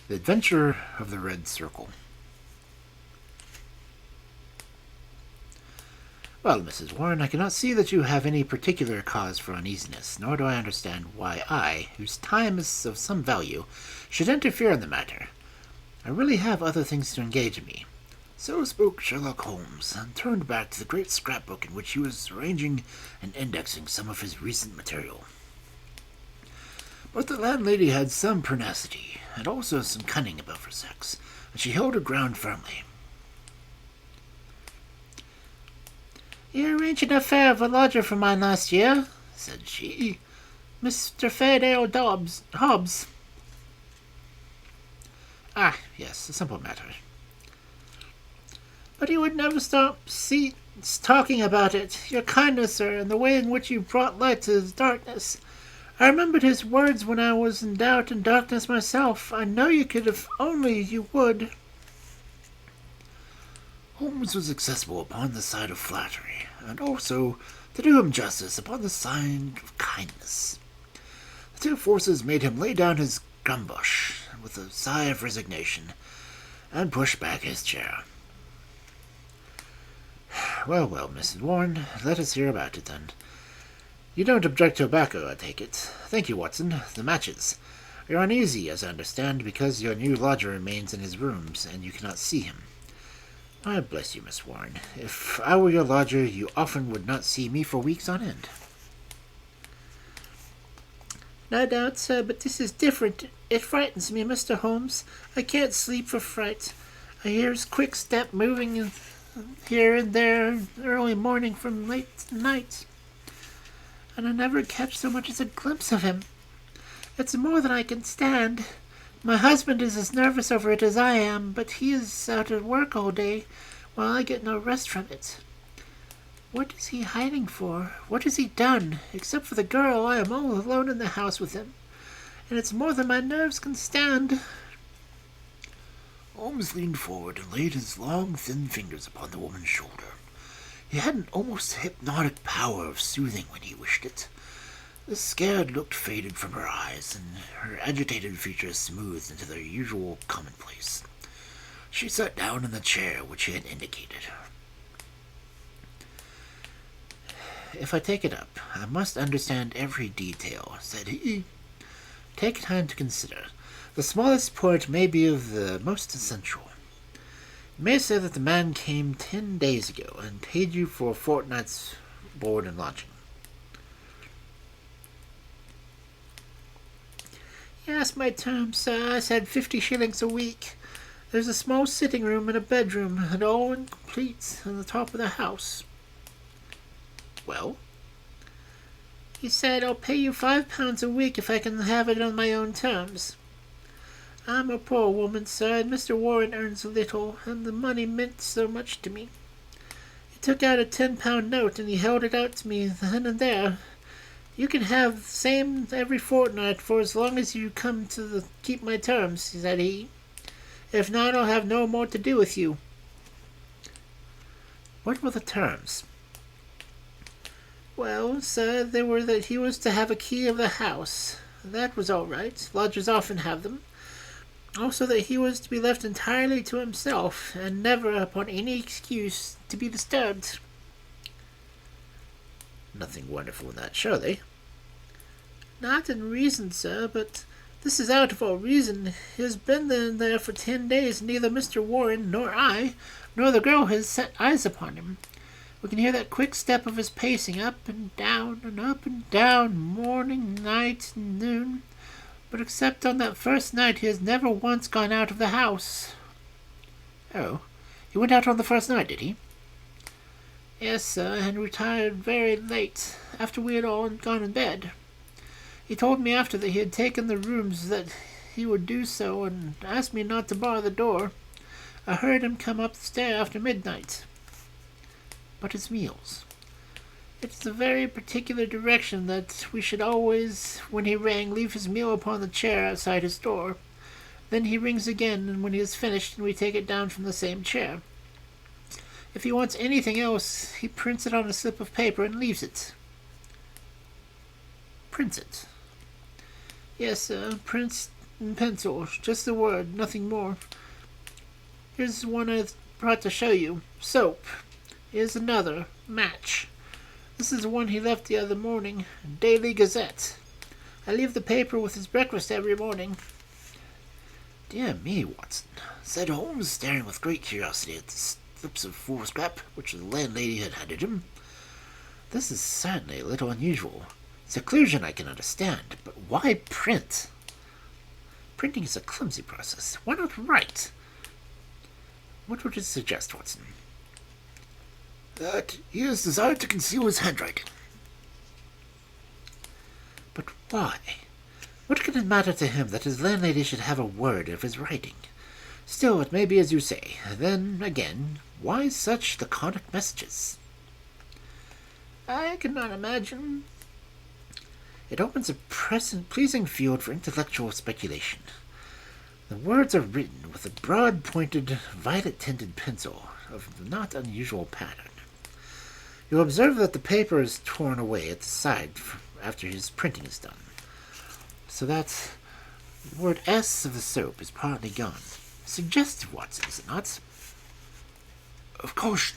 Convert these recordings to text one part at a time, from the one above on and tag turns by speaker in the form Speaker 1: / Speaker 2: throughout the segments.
Speaker 1: The Adventure of the Red Circle. Well, Mrs. Warren, I cannot see that you have any particular cause for uneasiness, nor do I understand why I, whose time is of some value, should interfere in the matter. I really have other things to engage me. So spoke Sherlock Holmes, and turned back to the great scrapbook in which he was arranging and indexing some of his recent material. But the landlady had some pertinacity, and also some cunning about her sex, and she held her ground firmly. "You arranged an affair of a lodger for mine last year," said she, "Mr. Fairdale Hobbs." "Ah, yes, a simple matter." "But he would never stop talking about it. Your kindness, sir, and the way in which you brought light to his darkness. I remembered his words when I was in doubt and darkness myself. I know you could if only you would." Holmes was accessible upon the side of flattery, and also, to do him justice, upon the side of kindness. The two forces made him lay down his gumbush with a sigh of resignation, and push back his chair. "Well, well, Mrs. Warren, let us hear about it, then. You don't object to tobacco, I take it. Thank you, Watson. The matches. You're uneasy, as I understand, because your new lodger remains in his rooms, and you cannot see him. I bless you, Miss Warren. If I were your lodger, you often would not see me for weeks on end." "No doubt, sir, but this is different. It frightens me, Mr. Holmes. I can't sleep for fright. I hear his quick step moving here and there early morning from late night, and I never catch so much as a glimpse of him. It's more than I can stand. My husband is as nervous over it as I am, but he is out at work all day, while I get no rest from it. What is he hiding for? What has he done? Except for the girl, I am all alone in the house with him, and it's more than my nerves can stand." Holmes leaned forward and laid his long, thin fingers upon the woman's shoulder. He had an almost hypnotic power of soothing when he wished it. The scared look faded from her eyes, and her agitated features smoothed into their usual commonplace. She sat down in the chair which he had indicated. "If I take it up, I must understand every detail," said he. "Take time to consider. The smallest point may be of the most essential. You may say that the man came 10 days ago and paid you for a fortnight's board and lodging." "He asked my terms, sir. I said 50 shillings a week. There's a small sitting room and a bedroom, and all incomplete on the top of the house." "Well?" "He said, 'I'll pay you £5 a week if I can have it on my own terms.' I'm a poor woman, sir, and Mr. Warren earns little, and the money meant so much to me. He took out a £10 note, and he held it out to me then and there. 'You can have the same every fortnight for as long as you come to keep my terms,' said he. 'If not, I'll have no more to do with you.'" "What were the terms?" "Well, sir, they were that he was to have a key of the house. That was all right. Lodgers often have them. Also that he was to be left entirely to himself, and never, upon any excuse, to be disturbed." "Nothing wonderful in that, surely?" "Not in reason, sir, but this is out of all reason. He has been there for 10 days, and neither Mr. Warren, nor I, nor the girl has set eyes upon him. We can hear that quick step of his pacing up and down, morning, night, and noon. But except on that first night, he has never once gone out of the house." "Oh, he went out on the first night, did he?" "Yes, sir, and retired very late, after we had all gone in bed. He told me after that he had taken the rooms that he would do so, and asked me not to bar the door. I heard him come up the stair after midnight." "But his meals?" "It's the very particular direction that we should always, when he rang, leave his meal upon the chair outside his door. Then he rings again, and when he has finished, we take it down from the same chair. If he wants anything else, he prints it on a slip of paper and leaves it."
Speaker 2: "Prints it?"
Speaker 1: "Yes, sir, prints and pencil. Just the word, nothing more. Here's one I brought to show you. Soap. Here's another. Match. This is the one he left the other morning. Daily Gazette. I leave the paper with his breakfast every morning.
Speaker 2: Dear me, Watson, said Holmes, staring with great curiosity at the slips of foolscap which the landlady had handed him. This is certainly a little unusual. Seclusion I can understand, but why print? Printing is a clumsy process. Why not write? What would you suggest, Watson? That he has desired to conceal his handwriting. But why? What can it matter to him that his landlady should have a word of his writing? Still, it may be as you say. Then, again, why such laconic messages?
Speaker 1: I cannot imagine.
Speaker 2: It opens a pleasing field for intellectual speculation. The words are written with a broad-pointed, violet-tinted pencil of not unusual pattern. You'll observe that the paper is torn away at the side after his printing is done, so that the word S of the soap is partly gone. Suggestive, Watson, is it not? Of caution.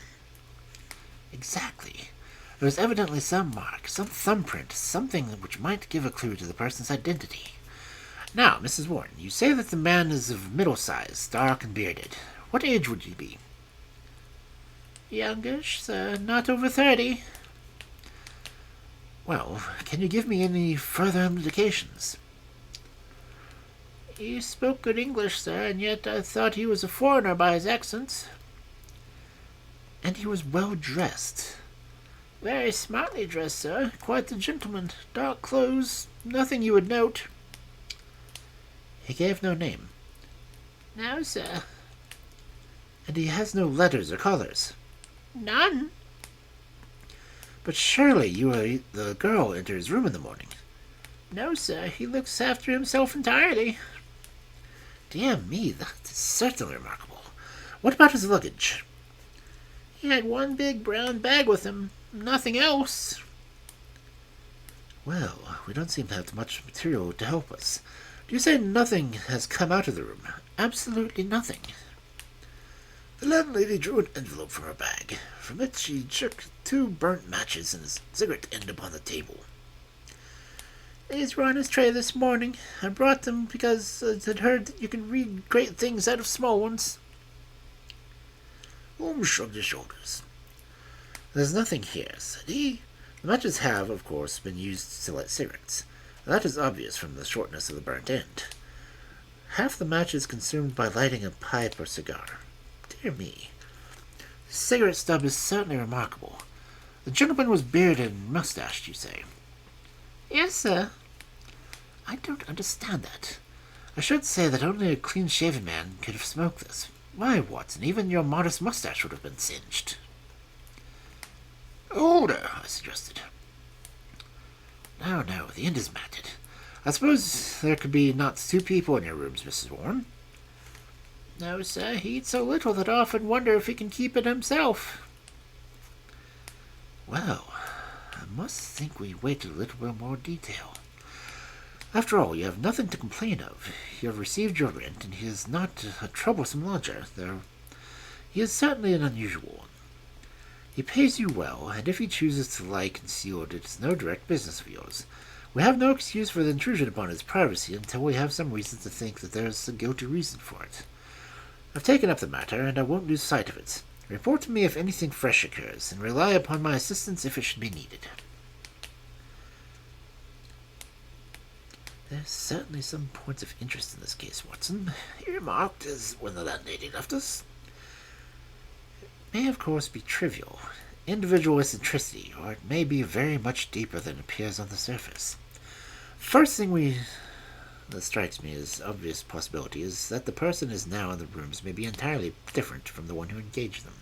Speaker 2: Exactly. There is evidently some mark, some thumbprint, something which might give a clue to the person's identity. Now, Mrs. Warren, you say that the man is of middle size, dark and bearded. What age would he be?
Speaker 1: Youngish, sir, not over 30.
Speaker 2: Well, can you give me any further indications?
Speaker 1: He spoke good English, sir, and yet I thought he was a foreigner by his accent.
Speaker 2: And he was well dressed.
Speaker 1: Very smartly dressed, sir. Quite the gentleman. Dark clothes, nothing you would note.
Speaker 2: He gave no name.
Speaker 1: No, sir.
Speaker 2: And he has no letters or callers.
Speaker 1: None.
Speaker 2: But surely the girl entered his room in the morning.
Speaker 1: No, sir. He looks after himself entirely.
Speaker 2: Dear me, that is certainly remarkable. What about his luggage?
Speaker 1: He had one big brown bag with him. Nothing else.
Speaker 2: Well, we don't seem to have much material to help us. Do you say nothing has come out of the room? Absolutely nothing. The landlady drew an envelope from her bag. From it she took 2 burnt matches and a cigarette end upon the table.
Speaker 1: These were on his tray this morning. I brought them because I had heard that you can read great things out of small ones.
Speaker 2: Holmes shrugged his shoulders. There's nothing here, said he. The matches have, of course, been used to light cigarettes. That is obvious from the shortness of the burnt end. Half the match is consumed by lighting a pipe or cigar. Dear me. The cigarette stub is certainly remarkable. The gentleman was bearded and mustached, you say?
Speaker 1: Yes, sir.
Speaker 2: I don't understand that. I should say that only a clean-shaven man could have smoked this. Why, Watson, even your modest mustache would have been singed. Older, I suggested. No, the end is matted. I suppose there could be not 2 people in your rooms, Mrs. Warren?
Speaker 1: No, sir. He eats so little that I often wonder if he can keep it himself.
Speaker 2: Well, I must think we wait a little bit more detail. After all, you have nothing to complain of. You have received your rent, and he is not a troublesome lodger. He is certainly an unusual one. He pays you well, and if he chooses to lie concealed, it is no direct business of yours. We have no excuse for the intrusion upon his privacy until we have some reason to think that there is a guilty reason for it. I've taken up the matter, and I won't lose sight of it. Report to me if anything fresh occurs, and rely upon my assistance if it should be needed. There's certainly some points of interest in this case, Watson, he remarked as when the landlady left us. It may, of course, be trivial, individual eccentricity, or it may be very much deeper than appears on the surface. First thing that strikes me as obvious possibility is that the person is now in the rooms may be entirely different from the one who engaged them.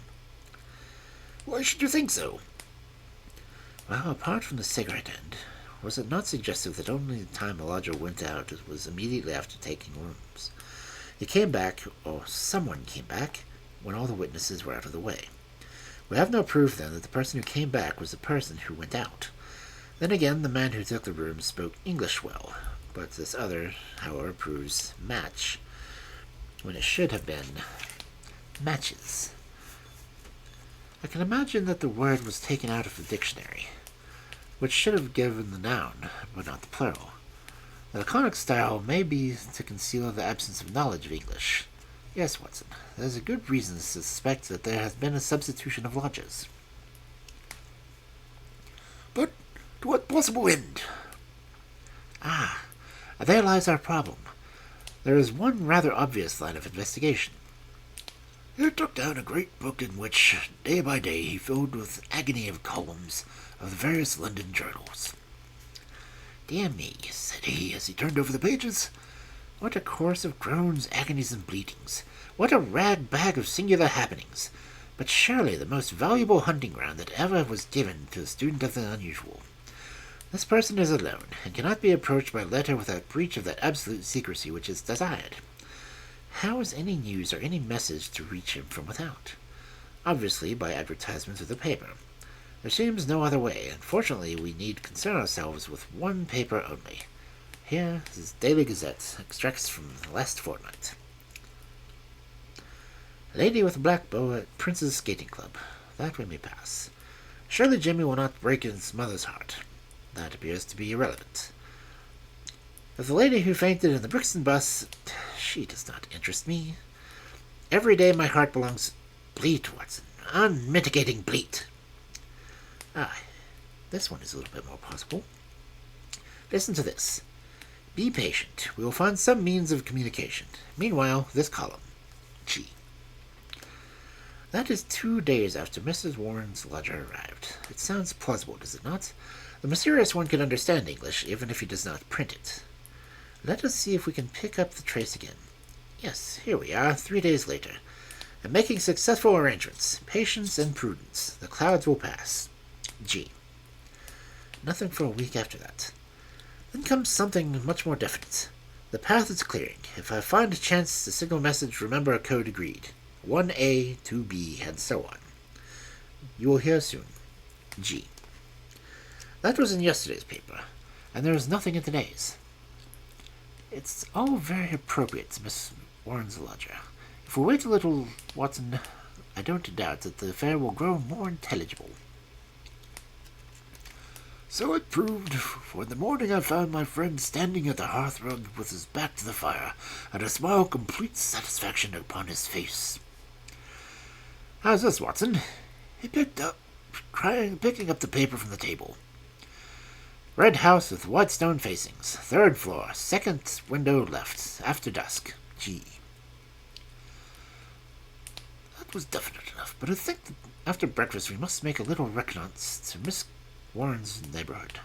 Speaker 2: Why should you think so? Well, apart from the cigarette end, was it not suggestive that only the time a lodger went out was immediately after taking rooms? He came back, or someone came back, when all the witnesses were out of the way. We have no proof, then, that the person who came back was the person who went out. Then again, the man who took the rooms spoke English well. but this other, however, proves match when it should have been matches. I can imagine that the word was taken out of the dictionary, which should have given the noun, but not the plural. The laconic style may be to conceal the absence of knowledge of English. Yes, Watson, there's a good reason to suspect that there has been a substitution of lodgers. But to what possible end? Ah, there lies our problem. There is one rather obvious line of investigation. He took down a great book in which, day by day, he filled with agony of columns of the various London journals. Dear me, said he, as he turned over the pages. What a chorus of groans, agonies, and bleatings! What a rag bag of singular happenings! But surely the most valuable hunting ground that ever was given to a student of the unusual. This person is alone, and cannot be approached by letter without breach of that absolute secrecy which is desired. How is any news or any message to reach him from without? Obviously by advertisements of the paper. There seems no other way, and fortunately we need concern ourselves with one paper only. Here is his Daily Gazette, extracts from the last fortnight. Lady with a black bow at Prince's Skating Club. That we may pass. Surely Jimmy will not break his mother's heart. That appears to be irrelevant. Of the lady who fainted in the Brixton bus, she does not interest me. Every day my heart belongs bleat, Watson. Unmitigating bleat. Ah, this one is a little bit more possible. Listen to this. Be patient. We will find some means of communication. Meanwhile, this column. G. That is 2 days after Mrs. Warren's lodger arrived. It sounds plausible, does it not? The mysterious one can understand English, even if he does not print it. Let us see if we can pick up the trace again. Yes, here we are, 3 days later. And making successful arrangements. Patience and prudence. The clouds will pass. G. Nothing for a week after that. Then comes something much more definite. The path is clearing. If I find a chance to signal message, remember a code agreed. 1A, 2B, and so on. You will hear soon. G. That was in yesterday's paper, and there is nothing in today's. It's all very appropriate to Miss Warren's lodger. If we wait a little, Watson, I don't doubt that the affair will grow more intelligible. So it proved, for in the morning I found my friend standing at the hearthrug with his back to the fire, and a smile of complete satisfaction upon his face. How's this, Watson? He picking up the paper from the table. Red house with white stone facings. 3rd floor. 2nd window left. After dusk. G. That was definite enough, but I think that after breakfast we must make a little reconnaissance to Miss Warren's neighborhood.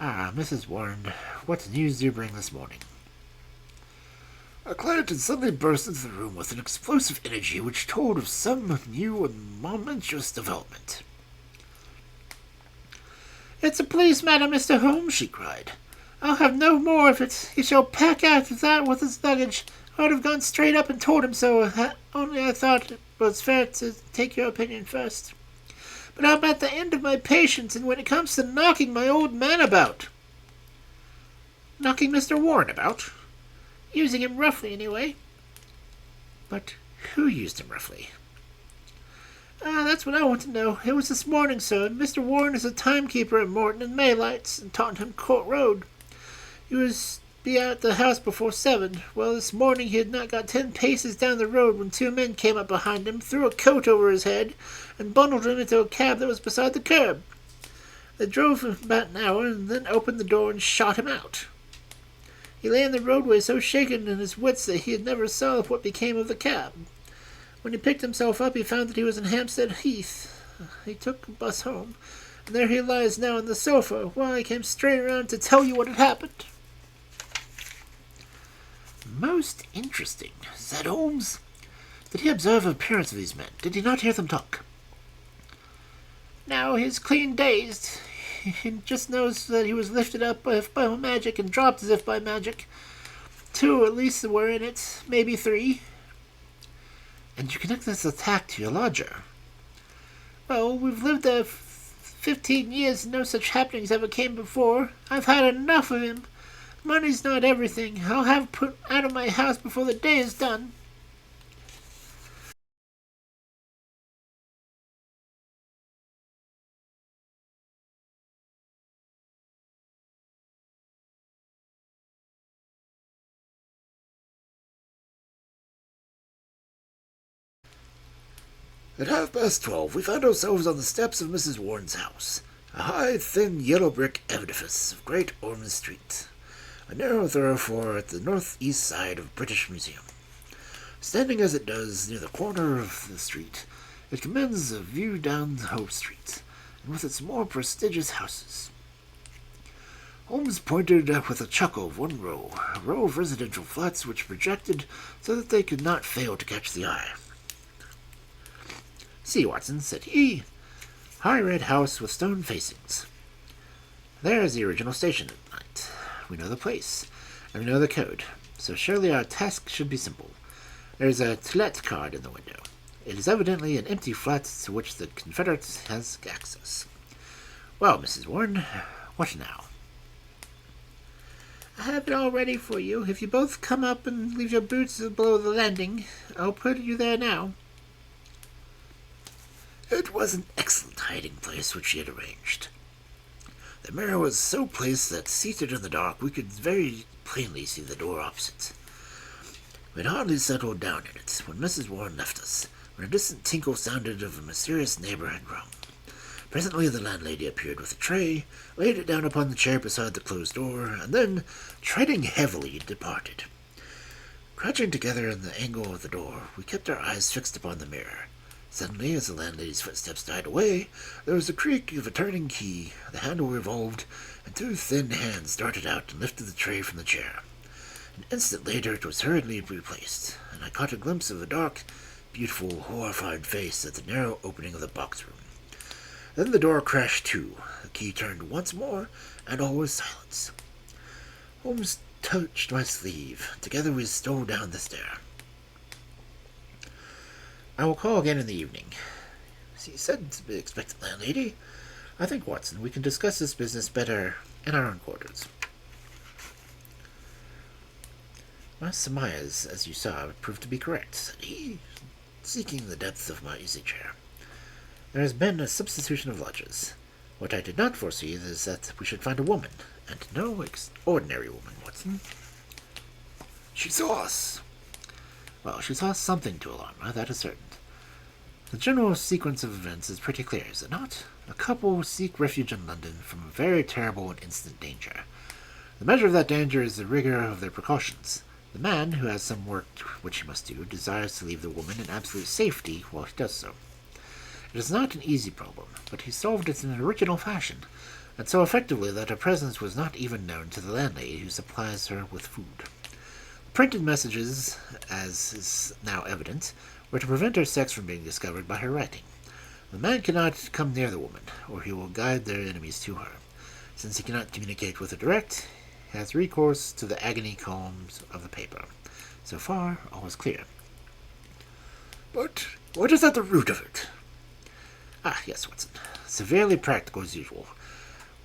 Speaker 2: Ah, Mrs. Warren, what news do you bring this morning? A client had suddenly burst into the room with an explosive energy which told of some new and momentous development.
Speaker 1: It's a police matter, Mr. Holmes, she cried. I'll have no more of it. He shall pack out of that with his luggage. I would have gone straight up and told him so, only I thought it was fair to take your opinion first. But I'm at the end of my patience, and when it comes to knocking my old man about... Knocking Mr. Warren about? Using him roughly, anyway.
Speaker 2: But who used him roughly?
Speaker 1: That's what I want to know. It was this morning, sir. Mr. Warren is a timekeeper at Morton and Maylights, in Tottenham Court Road. He was be out at the house before 7. Well, this morning he had not got 10 paces down the road when 2 men came up behind him, threw a coat over his head, and bundled him into a cab that was beside the curb. They drove him about an hour, and then opened the door and shot him out. He lay in the roadway so shaken in his wits that he had never saw what became of the cab. When he picked himself up, he found that he was in Hampstead Heath. He took a bus home, and there he lies now on the sofa. Well, I came straight around to tell you what had happened.
Speaker 2: Most interesting, said Holmes. Did he observe the appearance of these men? Did he not hear them talk?
Speaker 1: Now he's clean dazed. He just knows that he was lifted up as if by magic and dropped as if by magic. 2 at least were in it, maybe 3.
Speaker 2: And you connect this attack to your lodger?
Speaker 1: Well, we've lived there 15 years and no such happenings ever came before. I've had enough of him. money's not everything. I'll have it put out of my house before the day is done.
Speaker 2: At 12:30, we found ourselves on the steps of Mrs. Warren's house, a high, thin, yellow brick edifice of Great Ormond Street, a narrow thoroughfare at the northeast side of British Museum. Standing as it does near the corner of the street, it commands a view down Hope Street, and with its more prestigious houses. Holmes pointed with a chuckle a row of residential flats which projected so that they could not fail to catch the eye. "See, Watson," said he, "high red house with stone facings. There is the original station at night. We know the place, and we know the code, so surely our task should be simple. There is a to let card in the window. It is evidently an empty flat to which the Confederate has access. Well, Mrs. Warren, what now?"
Speaker 1: I have it all ready for you. If you both come up and leave your boots below the landing, I'll put you there now.
Speaker 2: It was an excellent hiding place which she had arranged. The mirror was so placed that, seated in the dark, we could very plainly see the door opposite. We had hardly settled down in it when Mrs. Warren left us, when a distant tinkle sounded of a mysterious neighbor had rung. Presently the landlady appeared with a tray, laid it down upon the chair beside the closed door, and then, treading heavily, departed. Crouching together in the angle of the door, we kept our eyes fixed upon the mirror. Suddenly, as the landlady's footsteps died away, there was the creak of a turning key, the handle revolved, and two thin hands darted out and lifted the tray from the chair. An instant later it was hurriedly replaced, and I caught a glimpse of a dark, beautiful, horrified face at the narrow opening of the box room. Then the door crashed to, the key turned once more, and all was silence. Holmes touched my sleeve. Together we stole down the stair. "I will call again in the evening," he said to the expectant landlady. "I think, Watson, we can discuss this business better in our own quarters." "My surmise, as you saw, proved to be correct," said he, seeking the depth of my easy chair. "There has been a substitution of lodgers. What I did not foresee is that we should find a woman, and no ordinary woman, Watson." "She saw us." "Well, she saw something to alarm her, that is certain. The general sequence of events is pretty clear, is it not? A couple seek refuge in London from a very terrible and instant danger. The measure of that danger is the rigor of their precautions. The man, who has some work which he must do, desires to leave the woman in absolute safety while he does so. It is not an easy problem, but he solved it in an original fashion, and so effectively that her presence was not even known to the landlady who supplies her with food. The printed messages, as is now evident, were to prevent her sex from being discovered by her writing. The man cannot come near the woman, or he will guide their enemies to her. Since he cannot communicate with her direct, he has recourse to the agony columns of the paper. So far, all is clear." "But what is at the root of it?" "Ah, yes, Watson. Severely practical as usual.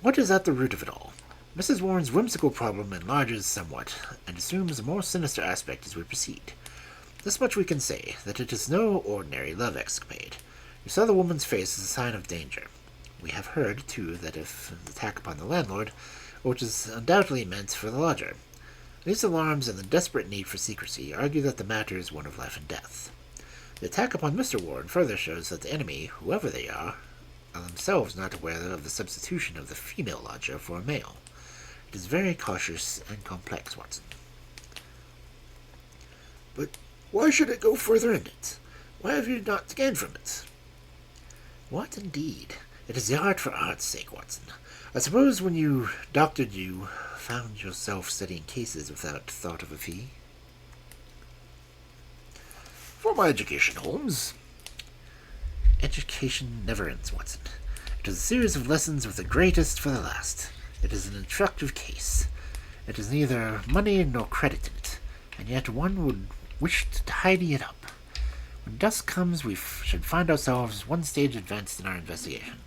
Speaker 2: What is at the root of it all? Mrs. Warren's whimsical problem enlarges somewhat, and assumes a more sinister aspect as we proceed. This much we can say, that it is no ordinary love escapade. You saw the woman's face as a sign of danger. We have heard, too, that if an attack upon the landlord, which is undoubtedly meant for the lodger. These alarms and the desperate need for secrecy argue that the matter is one of life and death. The attack upon Mr. Warren further shows that the enemy, whoever they are themselves not aware of the substitution of the female lodger for a male. It is very cautious and complex, Watson." "But why should it go further in it? Why have you not gained from it?" "What, indeed? It is the art for art's sake, Watson. I suppose when you doctored you found yourself studying cases without thought of a fee?" "For my education, Holmes." "Education never ends, Watson. It is a series of lessons with the greatest for the last. It is an instructive case. It is neither money nor credit in it, and yet one would wish to tidy it up. When dusk comes, we should find ourselves one stage advanced in our investigation."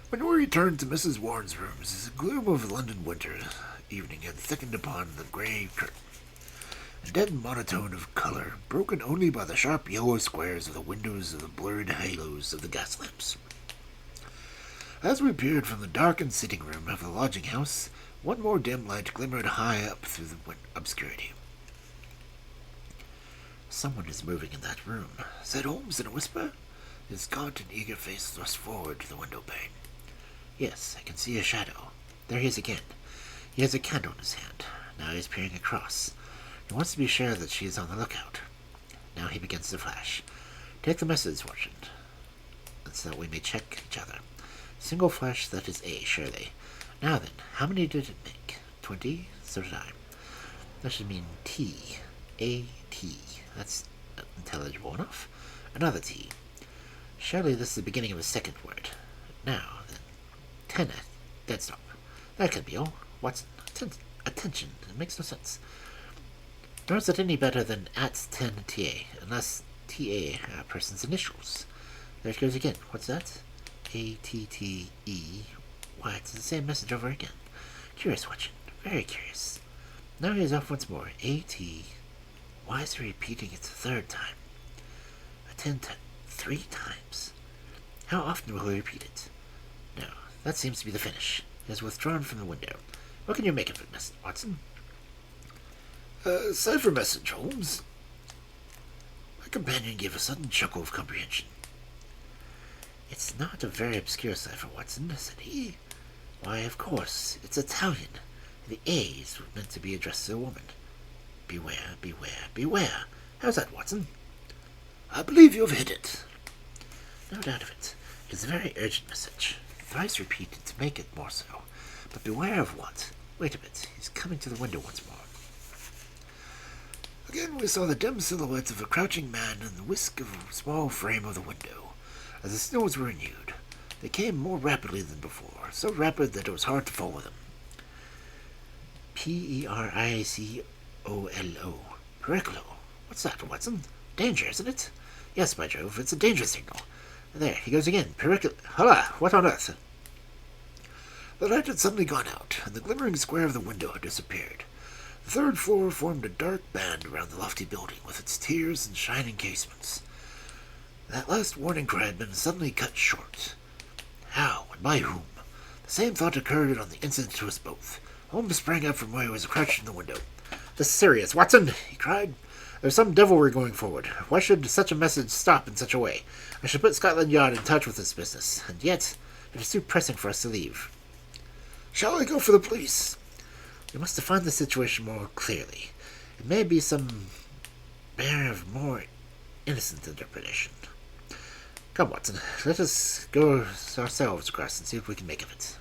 Speaker 2: When we returned to Mrs. Warren's rooms, the gloom of London winter evening had thickened upon the grey curtain. A dead monotone of colour, broken only by the sharp yellow squares of the windows of the blurred halos of the gas lamps. As we peered from the darkened sitting room of the lodging house, one more dim light glimmered high up through the obscurity. "Someone is moving in that room," said Holmes in a whisper, his gaunt and eager face thrust forward to the window pane. "Yes, I can see a shadow. There he is again. He has a candle in his hand. Now he is peering across. He wants to be sure that she is on the lookout. Now he begins to flash. Take the message, Watson, so that we may check each other. Single flash, that is A, surely. Now then, how many did it make? 20? So did I. That should mean T. A-T. That's intelligible enough. Another T. Surely this is the beginning of a second word. Now then, tenant. Dead stop. That can be all. Watson, attention. It makes no sense. Nor is it any better than at 10 TA, unless TA are a person's initials. There it goes again. What's that? A-T-T-E. Why, it's the same message over again. Curious, Watson. Very curious. Now he is off once more. A-T. Why is he repeating it the third time? Attend 3 times. How often will he repeat it? No, that seems to be the finish. He has withdrawn from the window. What can you make of it, Mr. Watson? Cipher message, Holmes. My companion gave a sudden chuckle of comprehension. It's not a very obscure cipher, Watson, said he. Why, of course, it's Italian. The A's were meant to be addressed to a woman. Beware, beware, beware. How's that, Watson? I believe you've hit it. No doubt of it. It is a very urgent message. Thrice repeated to make it more so. But beware of what? Wait a bit. He's coming to the window once more. Again we saw the dim silhouette of a crouching man and the whisk of a small frame of the window. As the snows were renewed, they came more rapidly than before, so rapid that it was hard to follow them. P-E-R-I-C-O-L-O. Pericolo. What's that, Watson? Danger, isn't it? Yes, by Jove, it's a danger signal. There, he goes again. Pericolo. Holla! What on earth? The light had suddenly gone out, and the glimmering square of the window had disappeared. The third floor formed a dark band around the lofty building, with its tiers and shining casements. That last warning cry had been suddenly cut short. How, and by whom? The same thought occurred on the instant to us both. Holmes sprang up from where he was crouched in the window. "This is serious, Watson," he cried. "There's some devilry going forward. Why should such a message stop in such a way? I should put Scotland Yard in touch with this business, and yet it is too pressing for us to leave." "Shall I go for the police?" "We must define the situation more clearly. It may be some bear of more innocent interpretation. Come, Watson, let us go ourselves across and see what we can make of it."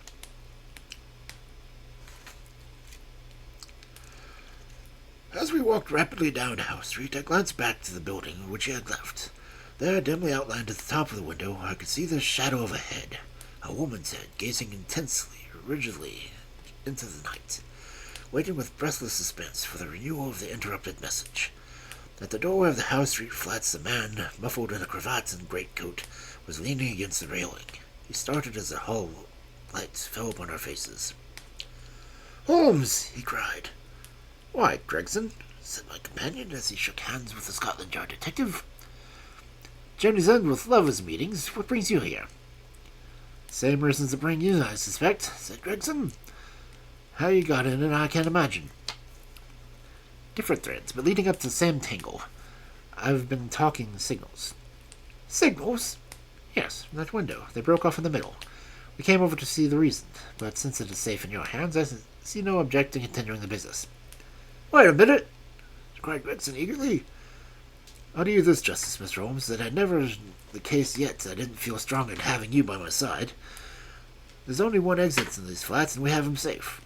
Speaker 2: As we walked rapidly down Howe Street, I glanced back to the building which he had left. There, dimly outlined at the top of the window, I could see the shadow of a head, a woman's head, gazing intensely, rigidly into the night, waiting with breathless suspense for the renewal of the interrupted message. At the doorway of the Howe Street flats, a man, muffled in a cravat and greatcoat, was leaning against the railing. He started as the hall lights fell upon our faces. "Holmes!" he cried. "Why, Gregson," said my companion as he shook hands with the Scotland Yard detective. "Journeys end with lovers' meetings. What brings you here?" "Same reasons that bring you, I suspect," said Gregson. "How you got in it, I can't imagine." "Different threads, but leading up to the same tangle. I've been talking signals." "Signals?" "Yes, from that window. They broke off in the middle. We came over to see the reason, but since it is safe in your hands, I see no object in continuing the business." "Wait a minute!" cried Gregson eagerly. "I'll do you this justice, Mr. Holmes, that I never the case yet I didn't feel strong in having you by my side. There's only one exit in these flats, and we have him safe."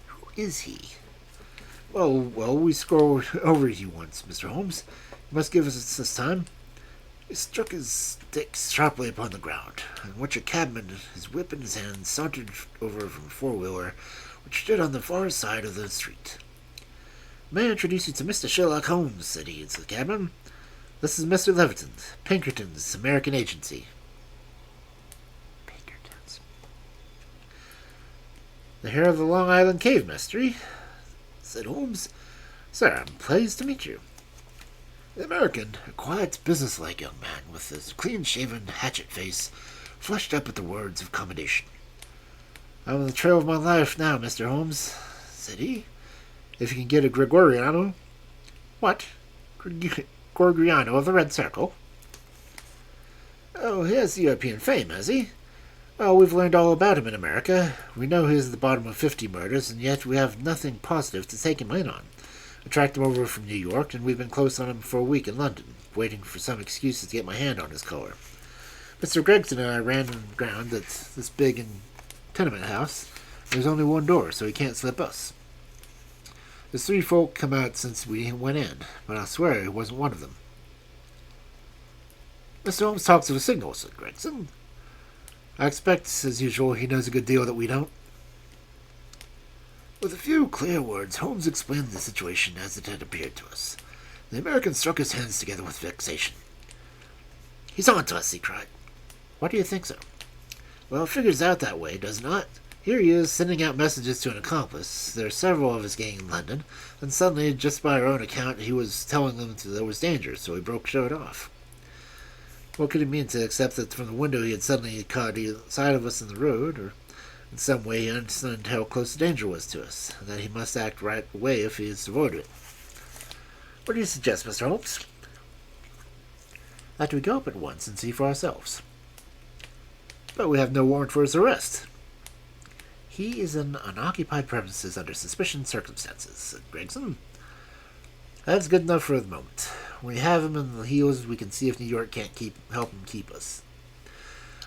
Speaker 2: "Who is he?" Well, we scrolled over you once, Mr. Holmes. You must give us this time." He struck his stick sharply upon the ground, on which a cabman, his whip in his hand, sauntered over from a four-wheeler, which stood on the far side of the street. "May I introduce you to Mr. Sherlock Holmes," said he to the cabman. "This is Mr. Leviton, Pinkerton's American agency." The hair of the Long Island Cave mystery, said Holmes. Sir, I'm pleased to meet you. The American, a quiet, businesslike young man with his clean-shaven, hatchet face, flushed up at the words of commendation. I'm on the trail of my life now, Mr. Holmes, said he. If you can get a Gregoriano. What? Gregoriano of the Red Circle? Oh, he has European fame, has he? Well, we've learned all about him in America. We know he's at the bottom of 50 murders, and yet we have nothing positive to take him in on. I tracked him over from New York, and we've been close on him for a week in London, waiting for some excuses to get my hand on his collar. Mr. Gregson and I ran ground at this big and tenement house. There's only one door, so he can't slip us. There's 3 folk come out since we went in, but I'll swear he wasn't one of them. Mr. Holmes talks of a signal, said Gregson. I expect, as usual, he knows a good deal that we don't. With a few clear words, Holmes explained the situation as it had appeared to us. The American struck his hands together with vexation. He's on to us, he cried. Why do you think so? Well, it figures out that way, does not? Here he is, sending out messages to an accomplice. There are several of his gang in London, and suddenly, just by our own account, he was telling them there was danger, so he showed off. What could he mean to accept that from the window he had suddenly caught either side of us in the road, or in some way he understood how close the danger was to us, and that he must act right away if he is to avoid it? What do you suggest, Mr. Holmes? That we go up at once and see for ourselves. But we have no warrant for his arrest. He is in unoccupied premises under suspicious circumstances, said Gregson. That's good enough for the moment. When we have him in the heels, we can see if New York can't help him keep us.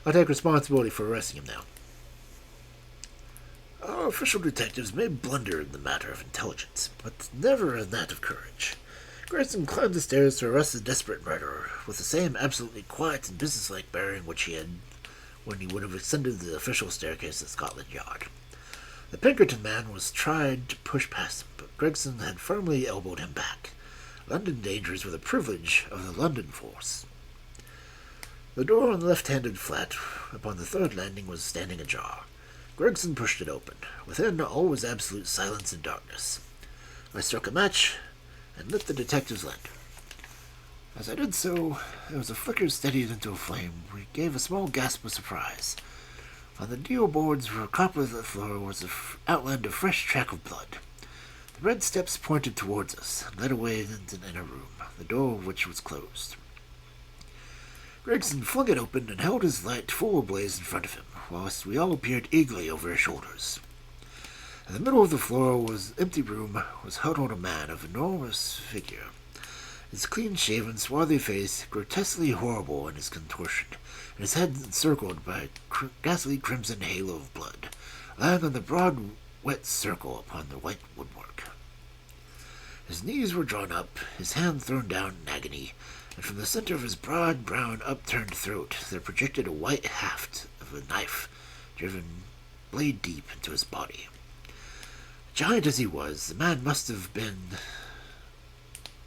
Speaker 2: I'll take responsibility for arresting him now. Our official detectives may blunder in the matter of intelligence, but never in that of courage. Gregson climbed the stairs to arrest the desperate murderer, with the same absolutely quiet and businesslike bearing which he had when he would have ascended the official staircase at Scotland Yard. The Pinkerton man was tried to push past him, but Gregson had firmly elbowed him back. London dangers were the privilege of the London force. The door on the left-handed flat upon the 3rd landing was standing ajar. Gregson pushed it open. Within, all was absolute silence and darkness. I struck a match and lit the detective's lantern. As I did so, there was a flicker steadied into a flame. We gave a small gasp of surprise. On the deal boards for copper of the floor was an outline of fresh track of blood. The red steps pointed towards us and led away into an inner room, the door of which was closed. Gregson flung it open and held his light full ablaze in front of him, whilst we all peered eagerly over his shoulders. In the middle of the floor was empty room was huddled a man of enormous figure. His clean-shaven, swarthy face, grotesquely horrible in his contortion, and his head encircled by a ghastly crimson halo of blood, lying on the broad, wet circle upon the white woodwork. His knees were drawn up, his hand thrown down in agony, and from the center of his broad, brown, upturned throat there projected a white haft of a knife, driven blade-deep into his body. Giant as he was, the man must have been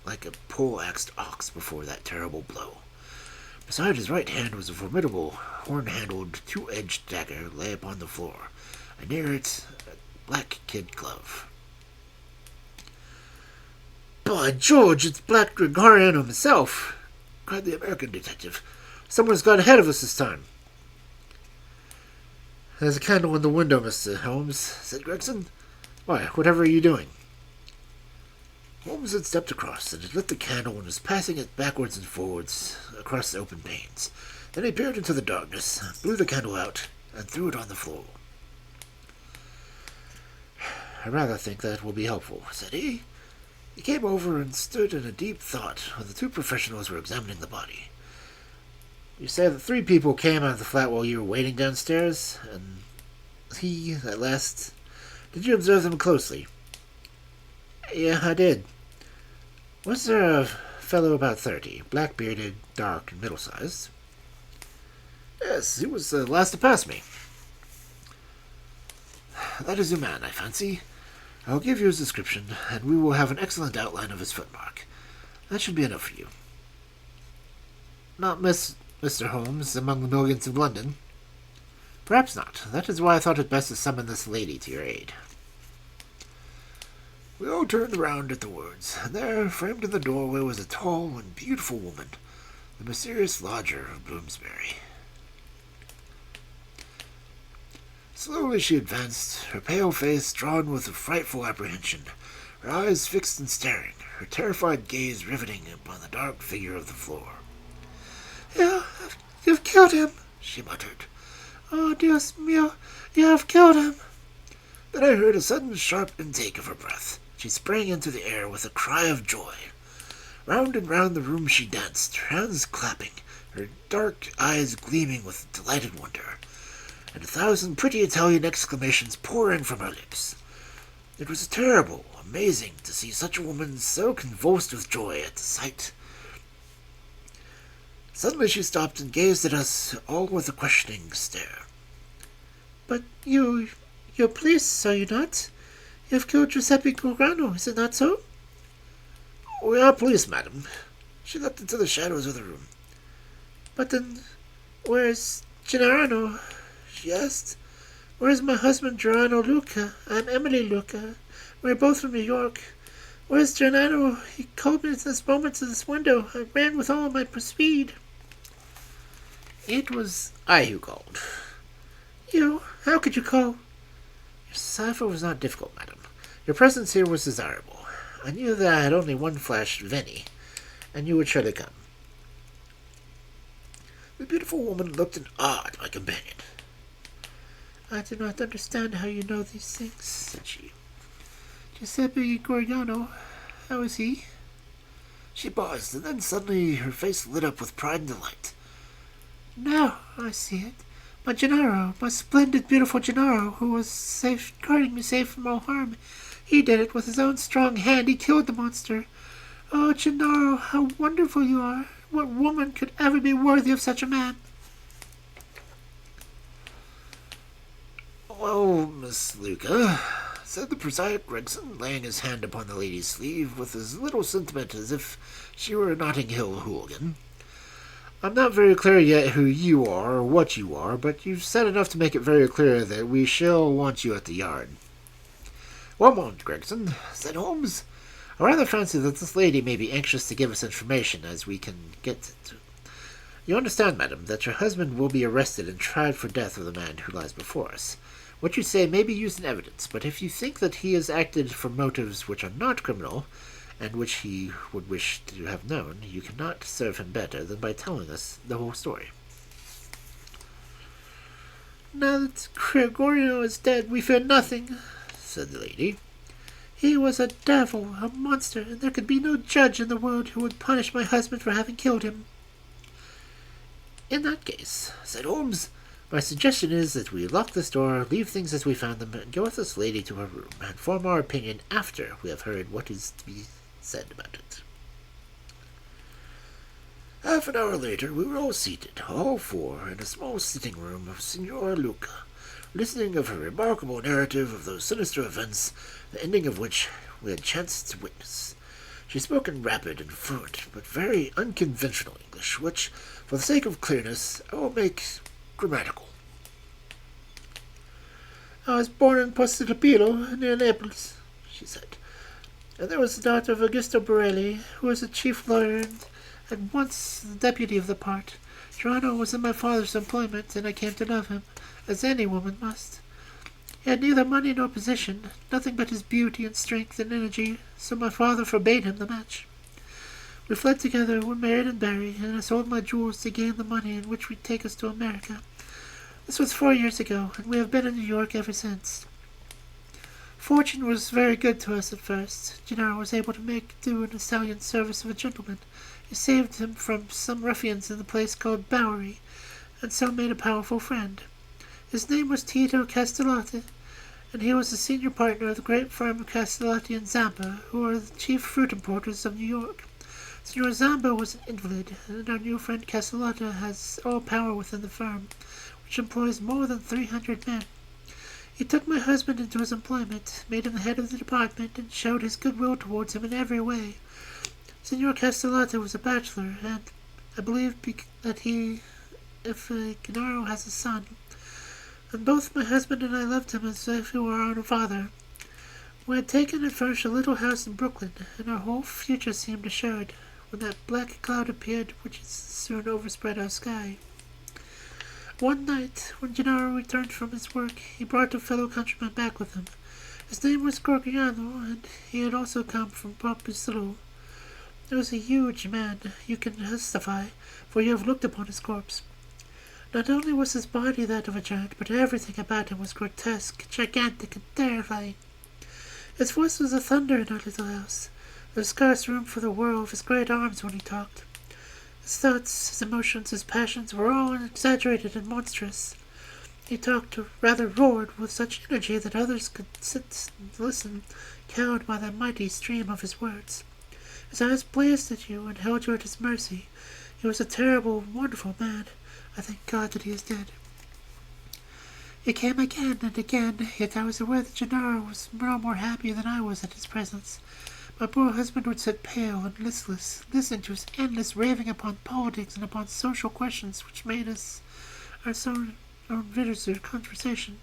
Speaker 2: like a pole-axed ox before that terrible blow. Beside his right hand was a formidable, horn-handled, two-edged dagger lay upon the floor, and near it a black kid glove. "By George, it's Black Gregoriano himself!" cried the American detective. "Someone's got ahead of us this time." "There's a candle in the window, Mr. Holmes," said Gregson. "Why, whatever are you doing?" Holmes had stepped across and had lit the candle and was passing it backwards and forwards across the open panes. Then he peered into the darkness, blew the candle out, and threw it on the floor. "I rather think that will be helpful," said he. He came over and stood in a deep thought while the 2 professionals were examining the body. "You say that 3 people came out of the flat while you were waiting downstairs, and he, at last... Did you observe them closely?" "Yeah, I did." "Was there a fellow about 30, black-bearded, dark, and middle-sized?" "Yes, he was the last to pass me." "That is your man, I fancy. I'll give you his description, and we will have an excellent outline of his footmark. That should be enough for you." "Not Mr. Holmes among the millions of London?" Perhaps not. That is why I thought it best to summon this lady to your aid. We all turned around at the words, and there, framed in the doorway, was a tall and beautiful woman, the mysterious lodger of Bloomsbury. Slowly she advanced, her pale face drawn with a frightful apprehension, her eyes fixed and staring, her terrified gaze riveting upon the dark figure of the floor.
Speaker 1: You've killed him, she muttered. Oh, Dios mío, you have killed him.
Speaker 2: Then I heard a sudden sharp intake of her breath. She sprang into the air with a cry of joy. Round and round the room she danced, her hands clapping, her dark eyes gleaming with delighted wonder, and 1,000 pretty Italian exclamations pouring from her lips. It was terrible, amazing to see such a woman so convulsed with joy at the sight. Suddenly she stopped and gazed at us all with a questioning stare.
Speaker 1: But you're police, are you not? You have killed Giuseppe Gorgano, is it not so?
Speaker 2: We are police, madam. She leapt into the shadows of the room.
Speaker 1: But then, where's Gennaro? She asked. Where's my husband, Gerano Luca? I'm Emily Luca. We're both from New York. Where's Gennaro? He called me at this moment to this window. I ran with all my speed.
Speaker 2: It was I who called.
Speaker 1: You? How could you call?
Speaker 2: Your cipher was not difficult, madam. Your presence here was desirable. I knew that I had only one flash, Veni, and you would surely come. The beautiful woman looked in awe at my companion.
Speaker 1: I do not understand how you know these things, said she. Giuseppe Gorgano, how is he?
Speaker 2: She paused, and then suddenly her face lit up with pride and delight.
Speaker 1: Now I see it. My Gennaro, my splendid, beautiful Gennaro, who was guarding me safe from all harm. He did it with his own strong hand. He killed the monster. Oh, Gennaro, how wonderful you are. What woman could ever be worthy of such a man?
Speaker 2: Well, Miss Luca, said the prosaic Gregson, laying his hand upon the lady's sleeve with as little sentiment as if she were a Notting Hill hooligan. I'm not very clear yet who you are or what you are, but you've said enough to make it very clear that we shall want you at the yard. One moment, Gregson, said Holmes. I rather fancy that this lady may be anxious to give us information as we can get it. You understand, madam, that your husband will be arrested and tried for death of the man who lies before us. What you say may be used in evidence, but if you think that he has acted for motives which are not criminal, and which he would wish to have known, you cannot serve him better than by telling us the whole story.
Speaker 1: Now that Gregorio is dead, we fear nothing, said the lady. He was a devil, a monster, and there could be no judge in the world who would punish my husband for having killed him.
Speaker 2: In that case, said Holmes, my suggestion is that we lock this door, leave things as we found them, and go with this lady to her room, and form our opinion after we have heard what is to be said about it. Half an hour later, we were all seated, all four, in a small sitting room of Signora Luca, listening of her remarkable narrative of those sinister events, the ending of which we had chanced to witness. She spoke in rapid and fluent, but very unconventional English, which, for the sake of clearness, I will make grammatical.
Speaker 1: I was born in Postilopilo, near Naples, she said. And there was the daughter of Augusto Borelli, who was a chief lawyer and once the deputy of the part. Geronimo was in my father's employment, and I came to love him, as any woman must. He had neither money nor position, nothing but his beauty and strength and energy, so my father forbade him the match. We fled together, were married and buried, and I sold my jewels to gain the money in which would take us to America. This was 4 years ago, and we have been in New York ever since. Fortune was very good to us at first. Gennaro was able to make do in the stallion service of a gentleman. He saved him from some ruffians in the place called Bowery, and so made a powerful friend. His name was Tito Castellotti, and he was the senior partner of the great firm of Castellotti and Zamba, who are the chief fruit importers of New York. Signor Zamba was an invalid, and our new friend Castellotti has all power within the firm, which employs more than 300 men. He took my husband into his employment, made him the head of the department, and showed his goodwill towards him in every way. Signor Castellotti was a bachelor, and I believe that if Gennaro has a son, and both my husband and I loved him as if he were our own father. We had taken and furnished a little house in Brooklyn, and our whole future seemed assured, when that black cloud appeared which soon overspread our sky. One night, when Gennaro returned from his work, he brought a fellow countryman back with him. His name was Gorgiano, and he had also come from Popuzilo. He was a huge man, you can testify, for you have looked upon his corpse. Not only was his body that of a giant, but everything about him was grotesque, gigantic, and terrifying. His voice was a thunder in our little house. There was scarce room for the whirl of his great arms when he talked. His thoughts, his emotions, his passions were all exaggerated and monstrous. He talked, or rather roared, with such energy that others could sit and listen, cowed by the mighty stream of his words. His eyes blazed at you and held you at his mercy. He was a terrible, wonderful man. I thank God that he is dead. He came again and again, yet I was aware that Gennaro was no more happy than I was at his presence. My poor husband would sit pale and listless, listening to his endless raving upon politics and upon social questions which made us our own victors of conversation.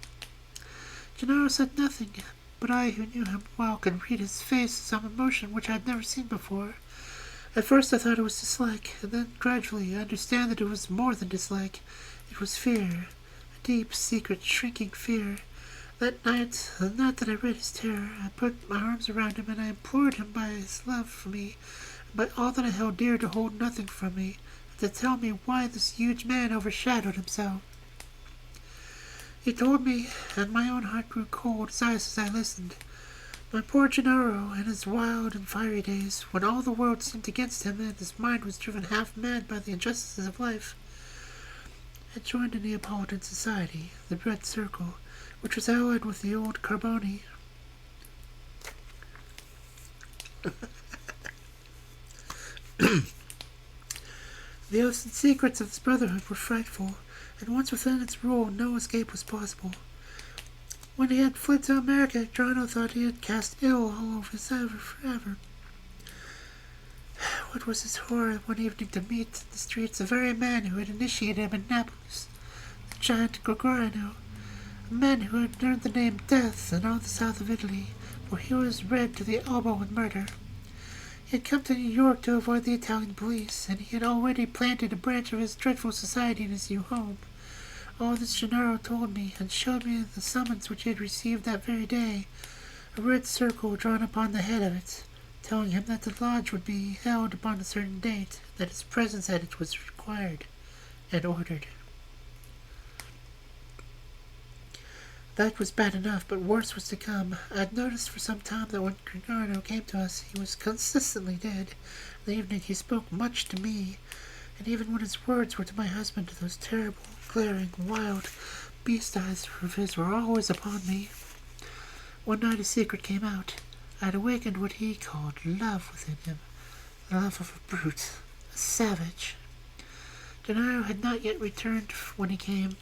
Speaker 1: Gennaro said nothing, but I, who knew him well, could read his face some emotion which I had never seen before. At first I thought it was dislike, and then gradually I understand that it was more than dislike. It was fear, a deep, secret, shrinking fear. That night, the night that I read his terror, I put my arms around him and I implored him by his love for me, and by all that I held dear, to hold nothing from me, and to tell me why this huge man overshadowed himself. He told me, and my own heart grew cold as I listened. My poor Gennaro, in his wild and fiery days, when all the world seemed against him and his mind was driven half mad by the injustices of life, had joined a Neapolitan society, the Red Circle, which was allied with the old Carboni. The oaths and secrets of this brotherhood were frightful, and once within its rule no escape was possible. When he had fled to America, Giorno thought he had cast ill all over his life forever. What was his horror one evening to meet in the streets the very man who had initiated him in Naples, the giant Gorgiano, a man who had earned the name Death in all the south of Italy, for he was red to the elbow in murder. He had come to New York to avoid the Italian police, and he had already planted a branch of his dreadful society in his new home. All this Gennaro told me, and showed me the summons which he had received that very day, a red circle drawn upon the head of it, telling him that the lodge would be held upon a certain date, that his presence at it was required and ordered. That was bad enough, but worse was to come. I had noticed for some time that when Gennaro came to us, he was consistently dead. In the evening he spoke much to me, and even when his words were to my husband, those terrible, glaring, wild, beast eyes of his were always upon me. One night a secret came out. I had awakened what he called love within him, the love of a brute, a savage. Gennaro had not yet returned when he came.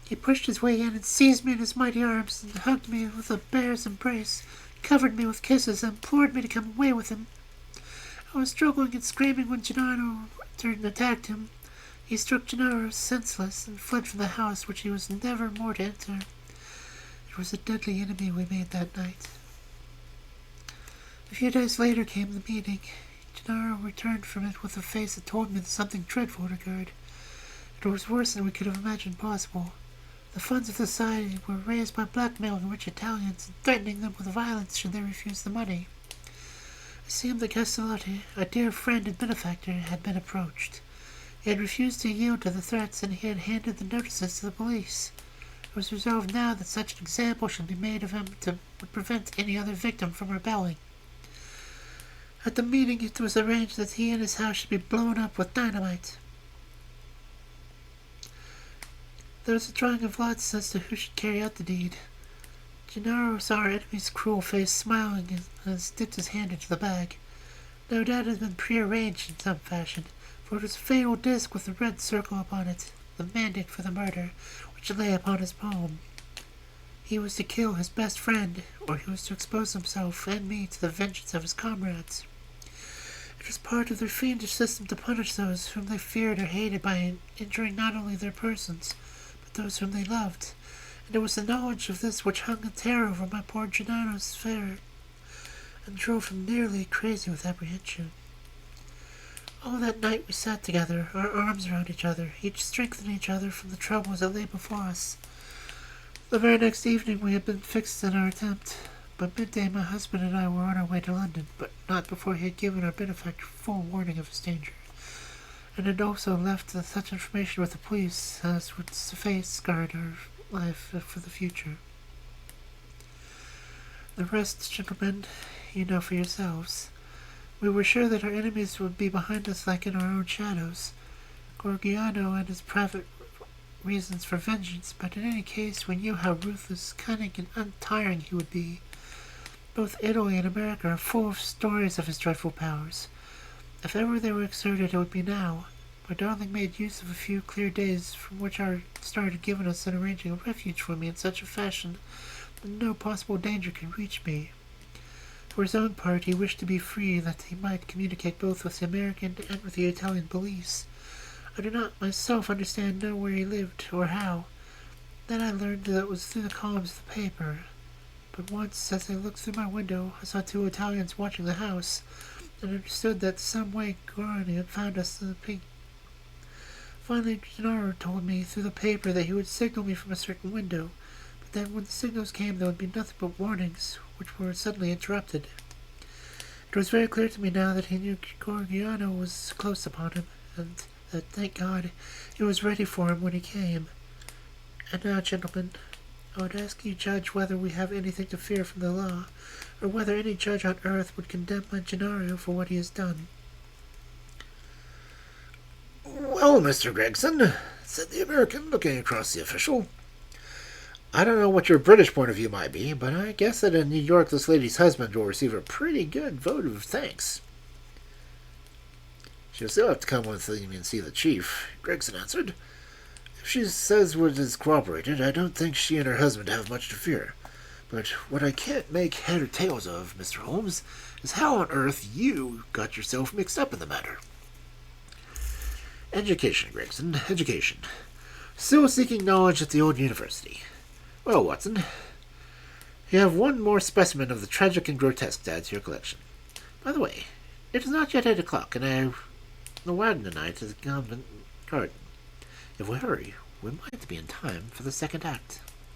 Speaker 1: He pushed his way in and seized me in his mighty arms and hugged me with a bear's embrace, covered me with kisses, and implored me to come away with him. I was struggling and screaming when Gennaro turned and attacked him. He struck Gennaro senseless and fled from the house which he was never more to enter. It was a deadly enemy we made that night. A few days later came the meeting. Gennaro returned from it with a face that told me that something dreadful had occurred. It was worse than we could have imagined possible. The funds of the society were raised by blackmailing rich Italians and threatening them with violence should they refuse the money. It seemed that Castellotti, a dear friend and benefactor, had been approached. He had refused to yield to the threats, and he had handed the notices to the police. It was resolved now that such an example should be made of him to prevent any other victim from rebelling. At the meeting it was arranged that he and his house should be blown up with dynamite. There was a drawing of lots as to who should carry out the deed. Gennaro saw our enemy's cruel face smiling and dipped his hand into the bag. No doubt it had been prearranged in some fashion, for it was a fatal disc with a red circle upon it, the mandate for the murder, which lay upon his palm. He was to kill his best friend, or he was to expose himself and me to the vengeance of his comrades. It was part of their fiendish system to punish those whom they feared or hated by injuring not only their persons, but those whom they loved, and it was the knowledge of this which hung a terror over my poor Gennaro's fare, and drove him nearly crazy with apprehension. All that night we sat together, our arms around each other, each strengthening each other from the troubles that lay before us. The very next evening we had been fixed in our attempt. By midday my husband and I were on our way to London, but not before he had given our benefactor full warning of his danger, and had also left such information with the police as would safeguard our life for the future. The rest, gentlemen, you know for yourselves. We were sure that our enemies would be behind us like in our own shadows. Gorgiano and his private reasons for vengeance, but in any case we knew how ruthless, cunning, and untiring he would be. Both Italy and America are full of stories of his dreadful powers. If ever they were exerted, it would be now. My darling made use of a few clear days from which our star had given us in arranging a refuge for me in such a fashion that no possible danger could reach me. For his own part, he wished to be free, that he might communicate both with the American and with the Italian police. I do not myself know where he lived, or how. Then I learned that it was through the columns of the paper. But once, as I looked through my window, I saw two Italians watching the house, and understood that some way Guarani had found us in the pink. Finally, Gennaro told me through the paper that he would signal me from a certain window, but that when the signals came there would be nothing but warnings, which were suddenly interrupted. It was very clear to me now that he knew Gorgiano was close upon him, and that, thank God, he was ready for him when he came. And now, gentlemen, I would ask you judge whether we have anything to fear from the law, or whether any judge on earth would condemn my Gennaro for what he has done.
Speaker 2: Well, Mr. Gregson, said the American, looking across the official, I don't know what your British point of view might be, but I guess that in New York this lady's husband will receive a pretty good vote of thanks. She'll still have to come with me and see the chief, Gregson answered. If she says what is corroborated, I don't think she and her husband have much to fear. But what I can't make head or tails of, Mr. Holmes, is how on earth you got yourself mixed up in the matter. Education, Gregson, education. Still seeking knowledge at the old university. Well, Watson, you have one more specimen of the tragic and grotesque to add to your collection. By the way, it is not yet 8 o'clock, and the wagon tonight to the Convent Garden. If we hurry, we might be in time for the second act.